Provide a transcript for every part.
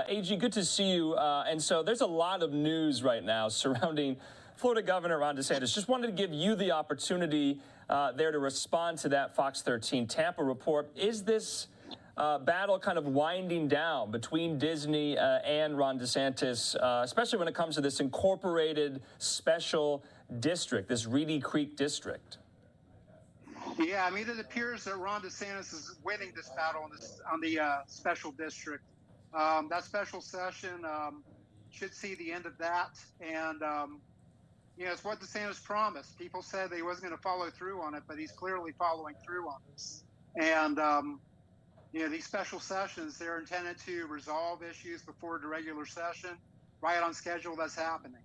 AG, good to see you. And so there's a lot of news right now surrounding Florida Governor Ron DeSantis. Just wanted to give you the opportunity there to respond to that Fox 13 Tampa report. Is this battle kind of winding down between Disney and Ron DeSantis, especially when it comes to this incorporated special district, this Reedy Creek district? Yeah, I mean, it appears that Ron DeSantis is winning this battle on the special district. That special session should see the end of that. And, it's what DeSantis promised. People said that he wasn't going to follow through on it, but he's clearly following through on this. And, these special sessions, they're intended to resolve issues before the regular session, right on schedule. That's happening.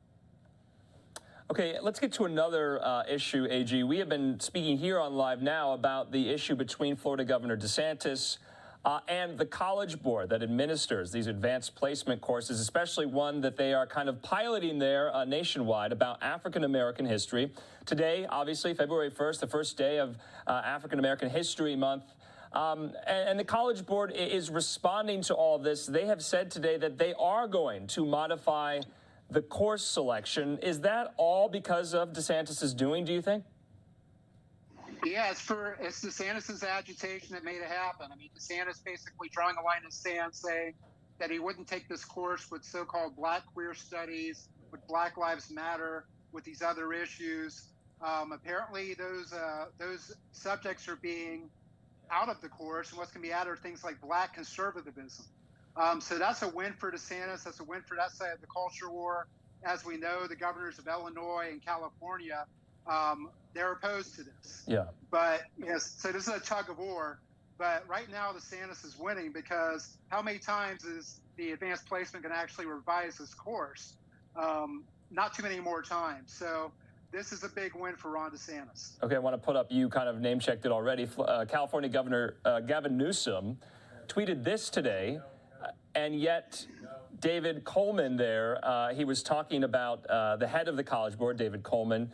Okay, let's get to another issue, AG. We have been speaking here on LiveNow about the issue between Florida Governor DeSantis and the College Board that administers these advanced placement courses, especially one that they are kind of piloting there nationwide about African-American history. Today, obviously, February 1st, the first day of African-American History Month. And the College Board is responding to all this. They have said today that they are going to modify the course selection. Is that all because of DeSantis' doing, do you think? Yeah, it's DeSantis' agitation that made it happen. I mean, DeSantis basically drawing a line in the sand saying that he wouldn't take this course with so-called Black queer studies, with Black Lives Matter, with these other issues. Apparently, those subjects are being out of the course, and what's going to be added are things like Black conservatism. So that's a win for DeSantis. That's a win for that side of the culture war. As we know, the governors of Illinois and California, they're opposed to this. Yeah. But so this is a tug of war. But right now, DeSantis is winning because how many times is the advanced placement going to actually revise this course? Not too many more times. So this is a big win for Ron DeSantis. Okay, I want to put up, you kind of name-checked it already. California Governor Gavin Newsom tweeted this today, and yet David Coleman there, he was talking about the head of the College Board, David Coleman,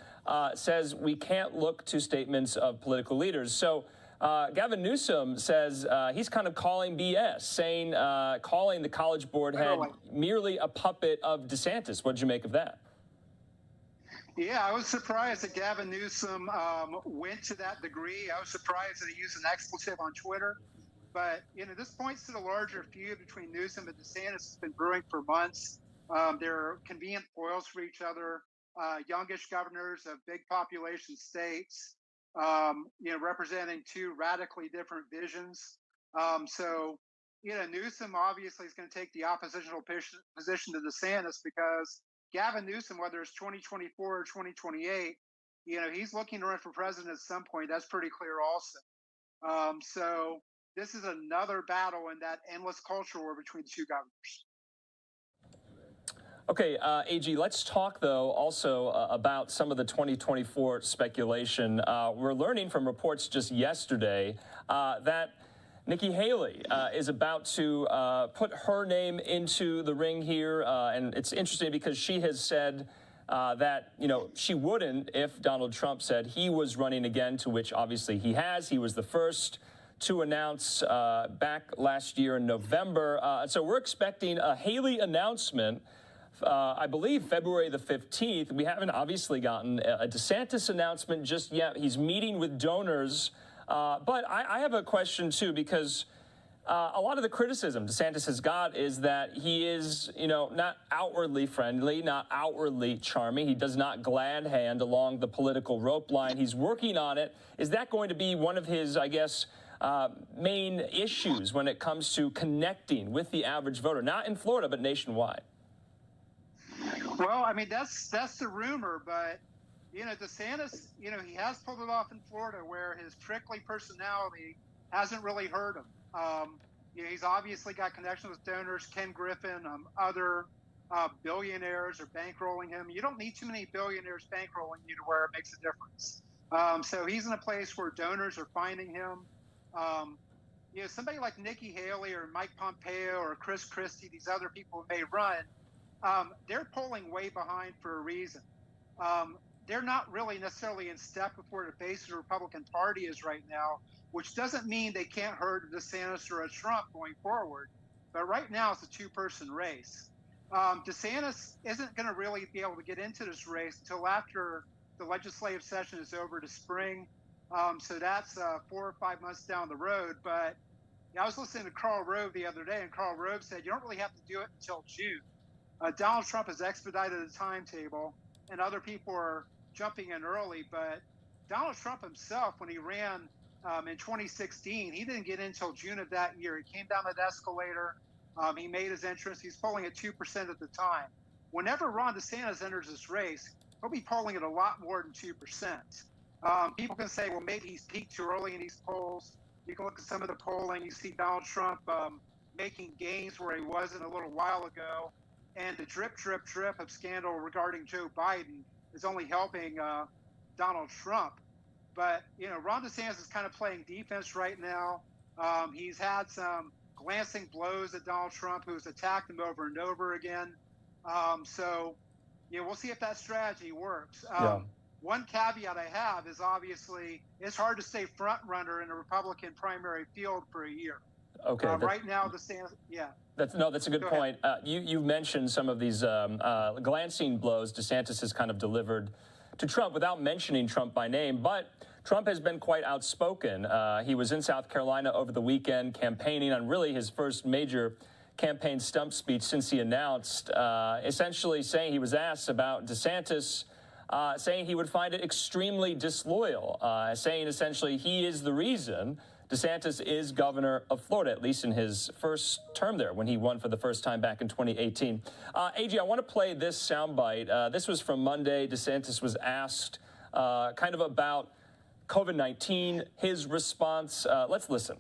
says we can't look to statements of political leaders. So Gavin Newsom says he's kind of calling BS, saying, calling the College Board head merely a puppet of DeSantis. What did you make of that? Yeah, I was surprised that Gavin Newsom went to that degree. I was surprised that he used an expletive on Twitter. But, this points to the larger feud between Newsom and DeSantis has been brewing for months. They're convenient foils for each other, youngish governors of big population states, representing two radically different visions. So, Newsom obviously is going to take the oppositional position to DeSantis because Gavin Newsom, whether it's 2024 or 2028, he's looking to run for president at some point. That's pretty clear also. So this is another battle in that endless culture war between the two governors. Okay, AG, let's talk, though, also about some of the 2024 speculation. We're learning from reports just yesterday that Nikki Haley is about to put her name into the ring here, and it's interesting because she has said that, she wouldn't if Donald Trump said he was running again, to which obviously he has. He was the first to announce back last year in November. So we're expecting a Haley announcement, I believe February the 15th. We haven't obviously gotten a DeSantis announcement just yet. He's meeting with donors. But I have a question, too, because a lot of the criticism DeSantis has got is that he is, not outwardly friendly, not outwardly charming. He does not glad hand along the political rope line. He's working on it. Is that going to be one of his, I guess, main issues when it comes to connecting with the average voter, not in Florida, but nationwide? Well, I mean, that's the rumor, but DeSantis, he has pulled it off in Florida where his prickly personality hasn't really hurt him. He's obviously got connections with donors, Ken Griffin, other billionaires are bankrolling him. You don't need too many billionaires bankrolling you to where it makes a difference. So he's in a place where donors are finding him. Somebody like Nikki Haley or Mike Pompeo or Chris Christie, these other people who may run, they're polling way behind for a reason. They're not really necessarily in step with where the base of the Republican Party is right now, which doesn't mean they can't hurt DeSantis or a Trump going forward. But right now it's a two-person race. DeSantis isn't going to really be able to get into this race until after the legislative session is over to spring. So that's 4 or 5 months down the road. But I was listening to Karl Rove the other day, and Karl Rove said you don't really have to do it until June. Donald Trump has expedited the timetable, and other people are jumping in early. But Donald Trump himself, when he ran in 2016, he didn't get in until June of that year. He came down that escalator. He made his entrance. He's polling at 2% at the time. Whenever Ron DeSantis enters this race, he'll be polling at a lot more than 2%. People can say, well, maybe he's peaked too early in these polls. You can look at some of the polling. You see Donald Trump making gains where he wasn't a little while ago. And the drip of scandal regarding Joe Biden is only helping Donald Trump. But, Ron DeSantis is kind of playing defense right now. He's had some glancing blows at Donald Trump, who's attacked him over and over again. So, we'll see if that strategy works. One caveat I have is obviously it's hard to stay front runner in a Republican primary field for a year. Okay. Right now, DeSantis, That's a good point. You mentioned some of these glancing blows DeSantis has kind of delivered to Trump without mentioning Trump by name, but Trump has been quite outspoken. He was in South Carolina over the weekend campaigning on really his first major campaign stump speech since he announced, essentially saying he was asked about DeSantis, saying he would find it extremely disloyal, saying essentially he is the reason DeSantis is governor of Florida, at least in his first term there when he won for the first time back in 2018. AG, I want to play this soundbite. This was from Monday. DeSantis was asked kind of about COVID-19, his response. Let's listen.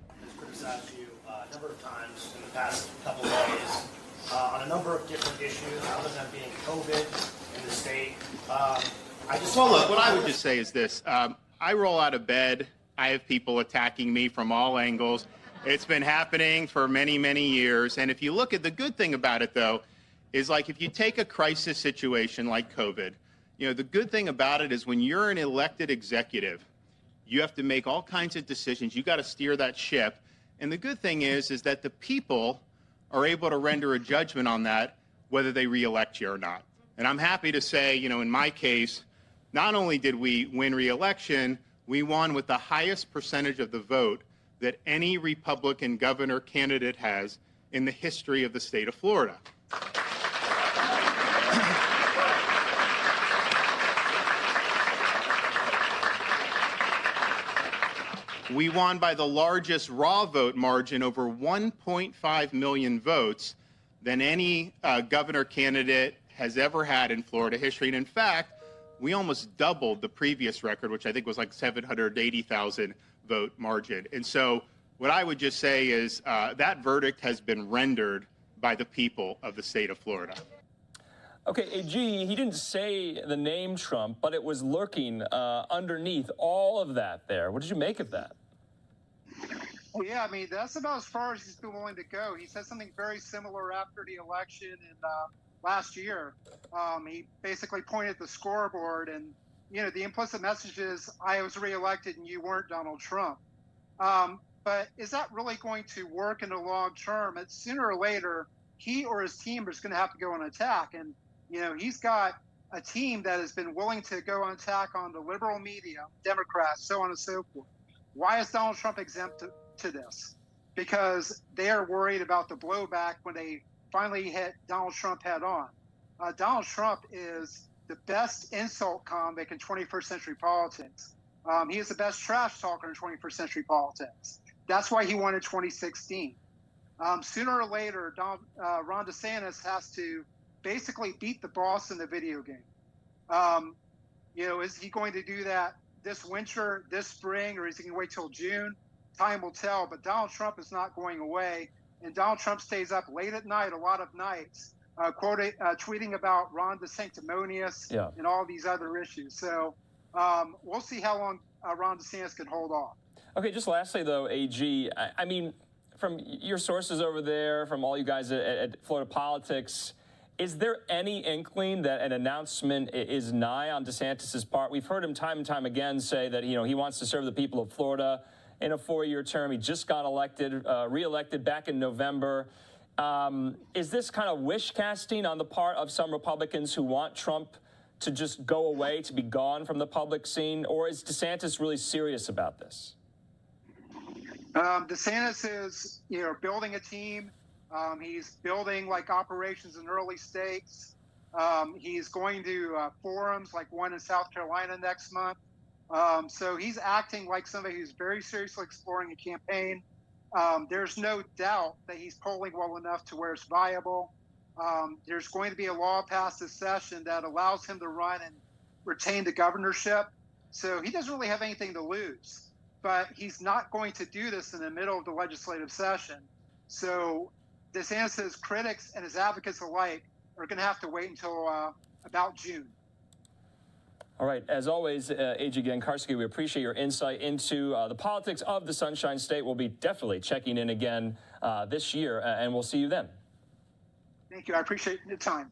I've criticized you a number of times in the past couple of days on a number of different issues, other than being COVID in the state. Well, look, what I would just say is this. I roll out of bed. I have people attacking me from all angles. It's been happening for many, many years. And if you look at the good thing about it, though, is like if you take a crisis situation like COVID, the good thing about it is when you're an elected executive, you have to make all kinds of decisions. You got to steer that ship. And the good thing is that the people are able to render a judgment on that, whether they reelect you or not. And I'm happy to say, in my case, not only did we win re-election, we won with the highest percentage of the vote that any Republican governor candidate has in the history of the state of Florida. We won by the largest raw vote margin, over 1.5 million votes, than any governor candidate has ever had in Florida history. And in fact, we almost doubled the previous record, which I think was like 780,000 vote margin. And so what I would just say is that verdict has been rendered by the people of the state of Florida. Okay, AG, he didn't say the name Trump, but it was lurking underneath all of that there. What did you make of that? Well, yeah, I mean, that's about as far as he's been willing to go. He said something very similar after the election in last year. He basically pointed at the scoreboard and, the implicit message is, I was reelected and you weren't Donald Trump. But is that really going to work in the long term? It's sooner or later, he or his team is going to have to go on attack. And, he's got a team that has been willing to go on attack on the liberal media, Democrats, so on and so forth. Why is Donald Trump exempt to this? Because they are worried about the blowback when they finally hit Donald Trump head on. Donald Trump is the best insult comic in 21st century politics. He is the best trash talker in 21st century politics. That's why he won in 2016. Sooner or later, Ron DeSantis has to basically beat the boss in the video game. Is he going to do that this winter, this spring, or is he going to wait till June? Time will tell, but Donald Trump is not going away. And Donald Trump stays up late at night, a lot of nights, tweeting about Ron DeSanctimonious and all these other issues. So we'll see how long Ron DeSantis can hold off. Okay, just lastly, though, AG, I mean, from your sources over there, from all you guys at Florida Politics, is there any inkling that an announcement is nigh on DeSantis' part? We've heard him time and time again say that, he wants to serve the people of Florida. in a 4-year term. He just got elected, reelected back in November. Is this kind of wish casting on the part of some Republicans who want Trump to just go away, to be gone from the public scene, or is DeSantis really serious about this? DeSantis is, building a team. He's building like operations in early states. He's going to forums like one in South Carolina next month. So he's acting like somebody who's very seriously exploring a campaign. There's no doubt that he's polling well enough to where it's viable. There's going to be a law passed this session that allows him to run and retain the governorship. So he doesn't really have anything to lose. But he's not going to do this in the middle of the legislative session. So DeSantis' critics and his advocates alike are going to have to wait until about June. All right. As always, A.G. Gancarski, we appreciate your insight into the politics of the Sunshine State. We'll be definitely checking in again this year, and we'll see you then. Thank you. I appreciate the time.